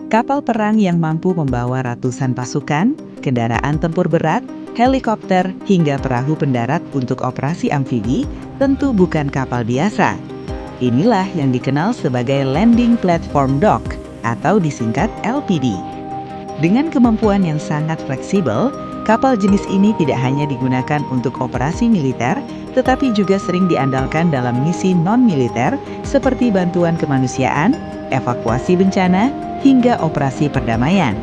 Kapal perang yang mampu membawa ratusan pasukan, kendaraan tempur berat, helikopter, hingga perahu pendarat untuk operasi amfibi tentu bukan kapal biasa. Inilah yang dikenal sebagai Landing Platform Dock atau disingkat LPD. Dengan kemampuan yang sangat fleksibel, kapal jenis ini tidak hanya digunakan untuk operasi militer, tetapi juga sering diandalkan dalam misi non-militer seperti bantuan kemanusiaan, evakuasi bencana, hingga operasi perdamaian.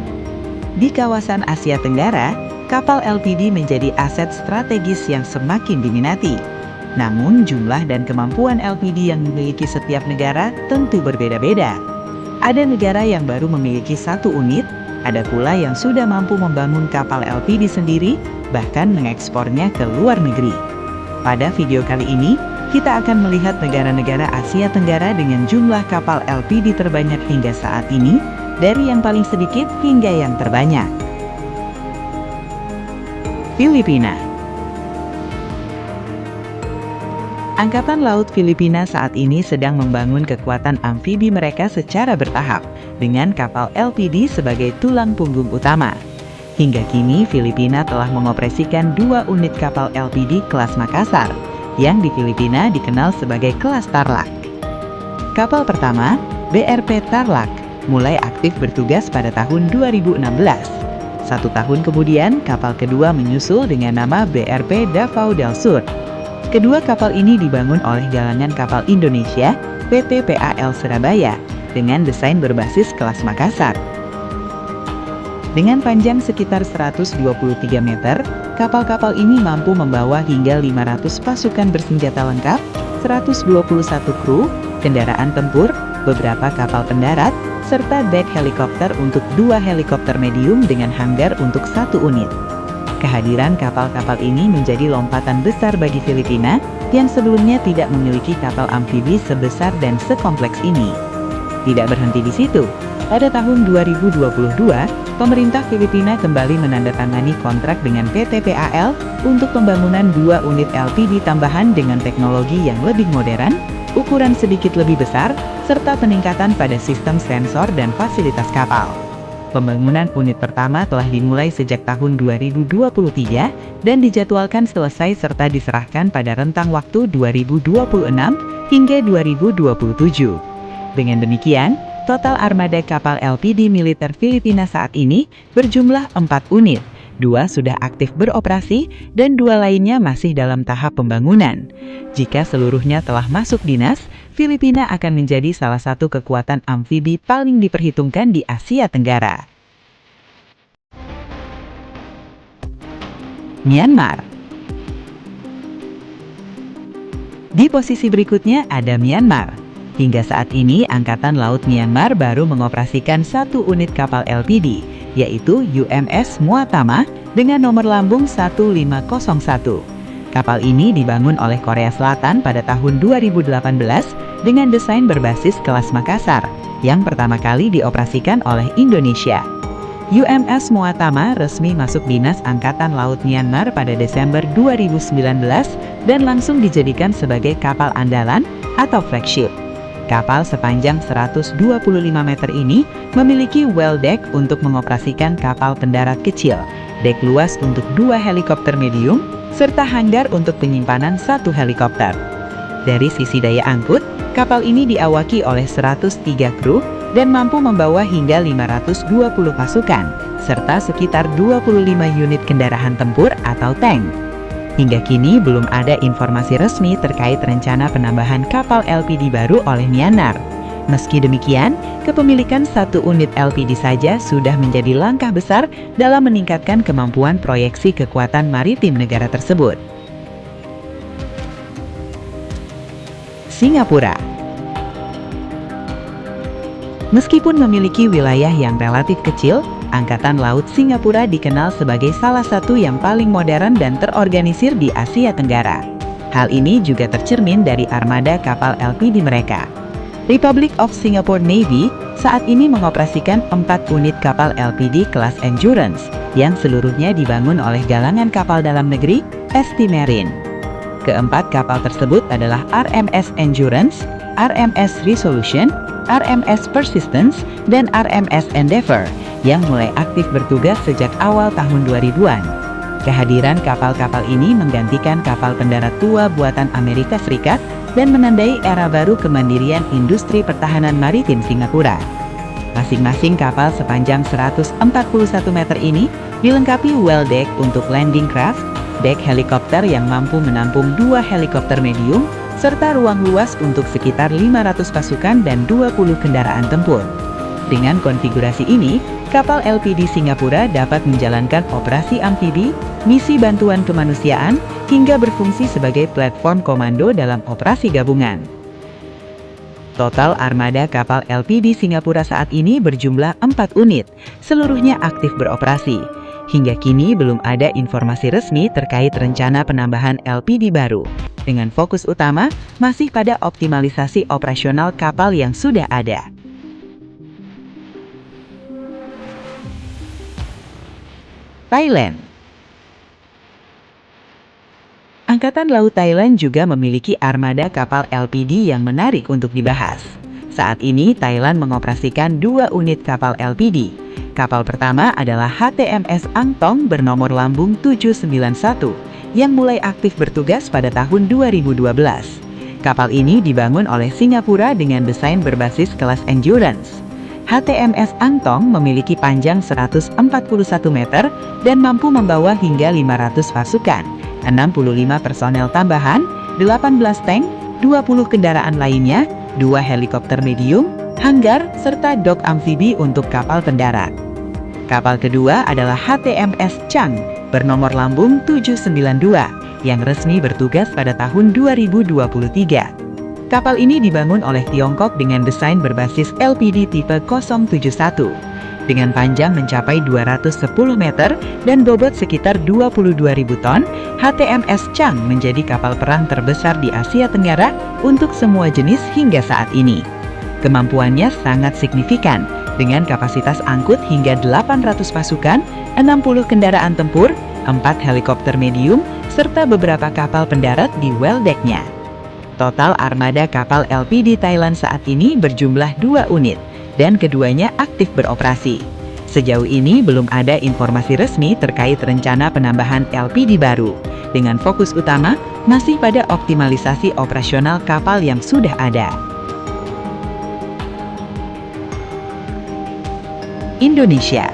Di kawasan Asia Tenggara, kapal LPD menjadi aset strategis yang semakin diminati. Namun, jumlah dan kemampuan LPD yang dimiliki setiap negara tentu berbeda-beda. Ada negara yang baru memiliki satu unit, ada pula yang sudah mampu membangun kapal LPD sendiri, bahkan mengekspornya ke luar negeri. Pada video kali ini, kita akan melihat negara-negara Asia Tenggara dengan jumlah kapal LPD terbanyak hingga saat ini, dari yang paling sedikit hingga yang terbanyak. Filipina. Angkatan Laut Filipina saat ini sedang membangun kekuatan amfibi mereka secara bertahap, dengan kapal LPD sebagai tulang punggung utama. Hingga kini, Filipina telah mengoperasikan 2 unit kapal LPD kelas Makassar, yang di Filipina dikenal sebagai kelas Tarlac. Kapal pertama, BRP Tarlac, mulai aktif bertugas pada tahun 2016. 1 tahun kemudian, kapal kedua menyusul dengan nama BRP Davao del Sur. Kedua kapal ini dibangun oleh Galangan Kapal Indonesia, PT PAL Surabaya, dengan desain berbasis kelas Makassar. Dengan panjang sekitar 123 meter, kapal-kapal ini mampu membawa hingga 500 pasukan bersenjata lengkap, 121 kru, kendaraan tempur, beberapa kapal pendarat, serta dek helikopter untuk 2 helikopter medium dengan hanggar untuk 1 unit. Kehadiran kapal-kapal ini menjadi lompatan besar bagi Filipina yang sebelumnya tidak memiliki kapal amfibi sebesar dan sekompleks ini. Tidak berhenti di situ. Pada tahun 2022, pemerintah Filipina kembali menandatangani kontrak dengan PT PAL untuk pembangunan 2 unit LPD tambahan dengan teknologi yang lebih modern, ukuran sedikit lebih besar, serta peningkatan pada sistem sensor dan fasilitas kapal. Pembangunan unit pertama telah dimulai sejak tahun 2023 dan dijadwalkan selesai serta diserahkan pada rentang waktu 2026 hingga 2027. Dengan demikian, total armada kapal LPD militer Filipina saat ini berjumlah 4 unit, 2 sudah aktif beroperasi dan 2 lainnya masih dalam tahap pembangunan. Jika seluruhnya telah masuk dinas, Filipina akan menjadi salah satu kekuatan amfibi paling diperhitungkan di Asia Tenggara. Myanmar. Di posisi berikutnya ada Myanmar. Hingga saat ini, Angkatan Laut Myanmar baru mengoperasikan 1 unit kapal LPD, yaitu UMS Muatama dengan nomor lambung 1501. Kapal ini dibangun oleh Korea Selatan pada tahun 2018 dengan desain berbasis kelas Makassar, yang pertama kali dioperasikan oleh Indonesia. UMS Muatama resmi masuk Dinas Angkatan Laut Myanmar pada Desember 2019 dan langsung dijadikan sebagai kapal andalan atau flagship. Kapal sepanjang 125 meter ini memiliki well deck untuk mengoperasikan kapal pendarat kecil, dek luas untuk 2 helikopter medium, serta hanggar untuk penyimpanan 1 helikopter. Dari sisi daya angkut, kapal ini diawaki oleh 103 kru dan mampu membawa hingga 520 pasukan, serta sekitar 25 unit kendaraan tempur atau tank. Hingga kini belum ada informasi resmi terkait rencana penambahan kapal LPD baru oleh Myanmar. Meski demikian, kepemilikan 1 unit LPD saja sudah menjadi langkah besar dalam meningkatkan kemampuan proyeksi kekuatan maritim negara tersebut. Singapura. Meskipun memiliki wilayah yang relatif kecil, Angkatan Laut Singapura dikenal sebagai salah satu yang paling modern dan terorganisir di Asia Tenggara. Hal ini juga tercermin dari armada kapal LPD mereka. Republic of Singapore Navy saat ini mengoperasikan 4 unit kapal LPD kelas Endurance yang seluruhnya dibangun oleh Galangan Kapal Dalam Negeri, ST Marine. Keempat kapal tersebut adalah RMS Endurance, RMS Resolution, RMS Persistence, dan RMS Endeavour yang mulai aktif bertugas sejak awal tahun 2000-an. Kehadiran kapal-kapal ini menggantikan kapal pendarat tua buatan Amerika Serikat dan menandai era baru kemandirian industri pertahanan maritim Singapura. Masing-masing kapal sepanjang 141 meter ini dilengkapi well deck untuk landing craft, dek helikopter yang mampu menampung 2 helikopter medium, serta ruang luas untuk sekitar 500 pasukan dan 20 kendaraan tempur. Dengan konfigurasi ini, kapal LPD Singapura dapat menjalankan operasi amfibi, misi bantuan kemanusiaan, hingga berfungsi sebagai platform komando dalam operasi gabungan. Total armada kapal LPD Singapura saat ini berjumlah 4 unit, seluruhnya aktif beroperasi. Hingga kini belum ada informasi resmi terkait rencana penambahan LPD baru, dengan fokus utama masih pada optimalisasi operasional kapal yang sudah ada. Thailand. Angkatan Laut Thailand juga memiliki armada kapal LPD yang menarik untuk dibahas. Saat ini Thailand mengoperasikan 2 unit kapal LPD. Kapal pertama adalah HTMS Angtong bernomor lambung 791 yang mulai aktif bertugas pada tahun 2012. Kapal ini dibangun oleh Singapura dengan desain berbasis kelas endurance. HTMS Angtong memiliki panjang 141 meter dan mampu membawa hingga 500 pasukan, 65 personel tambahan, 18 tank, 20 kendaraan lainnya, 2 helikopter medium, hanggar, serta dok amfibi untuk kapal pendarat. Kapal kedua adalah HTMS Chang bernomor lambung 792 yang resmi bertugas pada tahun 2023. Kapal ini dibangun oleh Tiongkok dengan desain berbasis LPD tipe 071 dengan panjang mencapai 210 meter dan bobot sekitar 22.000 ton. HTMS Chang menjadi kapal perang terbesar di Asia Tenggara untuk semua jenis hingga saat ini. Kemampuannya sangat signifikan dengan kapasitas angkut hingga 800 pasukan, 60 kendaraan tempur, 4 helikopter medium, serta beberapa kapal pendarat di well deck-nya. Total armada kapal LPD Thailand saat ini berjumlah 2 unit dan keduanya aktif beroperasi. Sejauh ini belum ada informasi resmi terkait rencana penambahan LPD baru, dengan fokus utama masih pada optimalisasi operasional kapal yang sudah ada. Indonesia.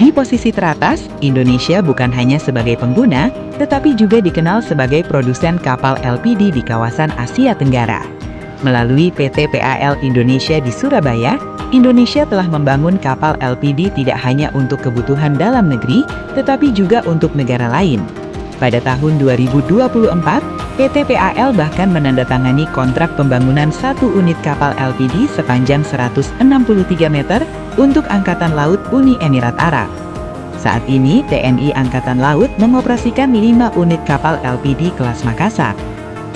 Di posisi teratas, Indonesia bukan hanya sebagai pengguna, tetapi juga dikenal sebagai produsen kapal LPD di kawasan Asia Tenggara. Melalui PT PAL Indonesia di Surabaya, Indonesia telah membangun kapal LPD tidak hanya untuk kebutuhan dalam negeri, tetapi juga untuk negara lain. Pada tahun 2024, PT PAL bahkan menandatangani kontrak pembangunan 1 unit kapal LPD sepanjang 163 meter untuk Angkatan Laut Uni Emirat Arab. Saat ini, TNI Angkatan Laut mengoperasikan 5 unit kapal LPD kelas Makassar.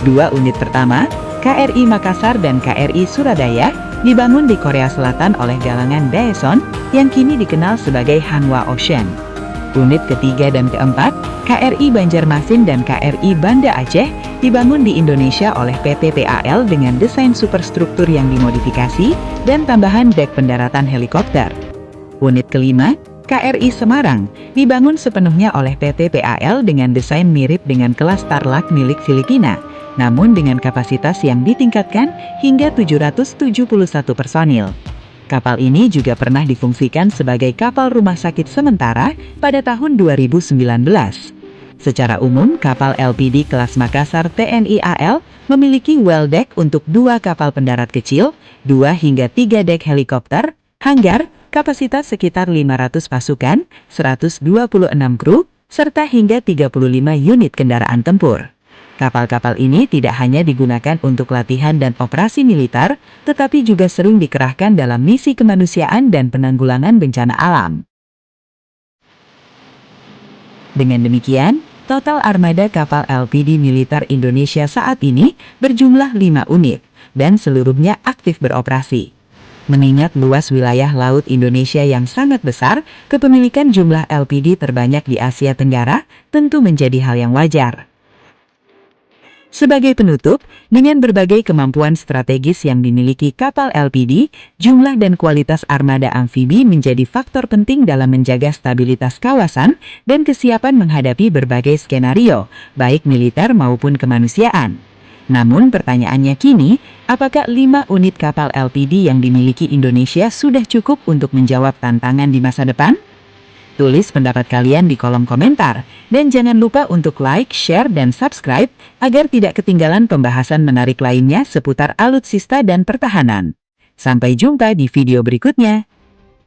2 unit pertama, KRI Makassar dan KRI Surabaya, dibangun di Korea Selatan oleh galangan Daeson yang kini dikenal sebagai Hanwha Ocean. Unit ketiga dan keempat, KRI Banjarmasin dan KRI Banda Aceh, dibangun di Indonesia oleh PT PAL dengan desain superstruktur yang dimodifikasi dan tambahan dek pendaratan helikopter. Unit kelima, KRI Semarang, dibangun sepenuhnya oleh PT PAL dengan desain mirip dengan kelas Tarlac milik Filipina, namun dengan kapasitas yang ditingkatkan hingga 771 personil. Kapal ini juga pernah difungsikan sebagai kapal rumah sakit sementara pada tahun 2019. Secara umum, kapal LPD kelas Makassar TNI AL memiliki well deck untuk 2 kapal pendarat kecil, 2 hingga 3 dek helikopter, hanggar, kapasitas sekitar 500 pasukan, 126 kru, serta hingga 35 unit kendaraan tempur. Kapal-kapal ini tidak hanya digunakan untuk latihan dan operasi militer, tetapi juga sering dikerahkan dalam misi kemanusiaan dan penanggulangan bencana alam. Dengan demikian, total armada kapal LPD militer Indonesia saat ini berjumlah 5 unit, dan seluruhnya aktif beroperasi. Mengingat luas wilayah laut Indonesia yang sangat besar, kepemilikan jumlah LPD terbanyak di Asia Tenggara tentu menjadi hal yang wajar. Sebagai penutup, dengan berbagai kemampuan strategis yang dimiliki kapal LPD, jumlah dan kualitas armada amfibi menjadi faktor penting dalam menjaga stabilitas kawasan dan kesiapan menghadapi berbagai skenario, baik militer maupun kemanusiaan. Namun pertanyaannya kini, apakah 5 unit kapal LPD yang dimiliki Indonesia sudah cukup untuk menjawab tantangan di masa depan? Tulis pendapat kalian di kolom komentar, dan jangan lupa untuk like, share, dan subscribe agar tidak ketinggalan pembahasan menarik lainnya seputar alutsista dan pertahanan. Sampai jumpa di video berikutnya.